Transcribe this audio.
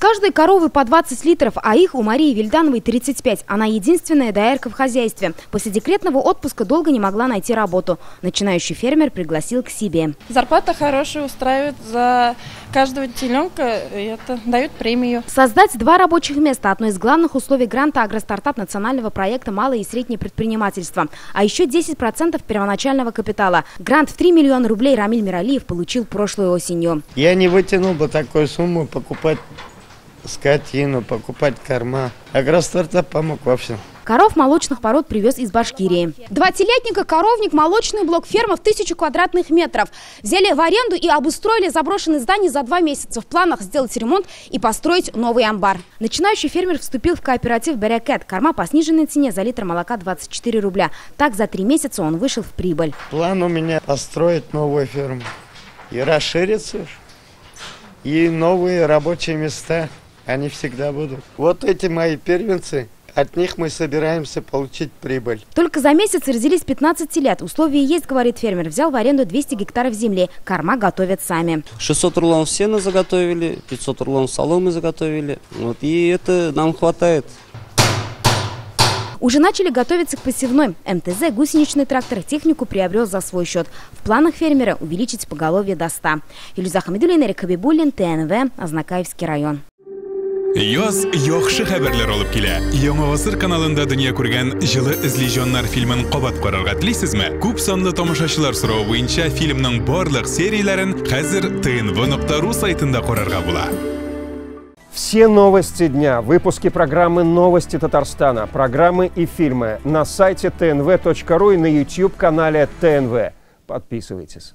каждой коровы по 20 литров, а их у Марии Вильдановой 35. Она единственная доярка в хозяйстве. После декретного отпуска долго не могла найти работу. Начинающий фермер пригласил к себе. Зарплата хорошая, устраивает за каждого теленка, и это дает премию. Создать 2 рабочих места – одно из главных условий гранта «Агростартап» национального проекта «Малое и среднее предпринимательство». А еще 10% первоначального капитала. Грант в 3 миллиона рублей Рамиль Миралиев получил прошлой осенью. Я не вытянул бы такую сумму покупать скотину, покупать корма. Агростартап помог во всем. Коров молочных пород привез из Башкирии. 2 телятника, коровник, молочный блок, ферма в 1000 квадратных метров. Взяли в аренду и обустроили заброшенное здание за 2 месяца. В планах сделать ремонт и построить новый амбар. Начинающий фермер вступил в кооператив «Берекет». Корма по сниженной цене за литр молока 24 рубля. Так за 3 месяца он вышел в прибыль. План у меня построить новую ферму и расшириться. И новые рабочие места, они всегда будут. Вот эти мои первенцы. От них мы собираемся получить прибыль. Только за месяц родились 15 телят. Условия есть, говорит фермер. Взял в аренду 200 гектаров земли. Корма готовят сами. 600 рулонов сена заготовили, 500 рулонов соломы заготовили. И это нам хватает. Уже начали готовиться к посевной. МТЗ, гусеничный трактор, технику приобрел за свой счет. В планах фермера увеличить поголовье до 100. Илюза Хамидуллина, Эрик Хабибуллин, ТНВ, Азнакаевский район. Yoz yaxshi xabarlar olib keladi. Yangi asr kanalida dunyo ko'rgan Jili izlayjonlar filmini qo'bat qarorga tilaysizmi? Ko'p sonli tomoshachilar so'rovi bo'yicha filmning barliq seriyalarini hozir tnv.ru saytida ko'rarga bo'ladi. Все новости дня, выпуски программы «Новости Татарстана», программы и фильмы на сайте tnv.ru и на YouTube-канале ТНВ. Подписывайтесь.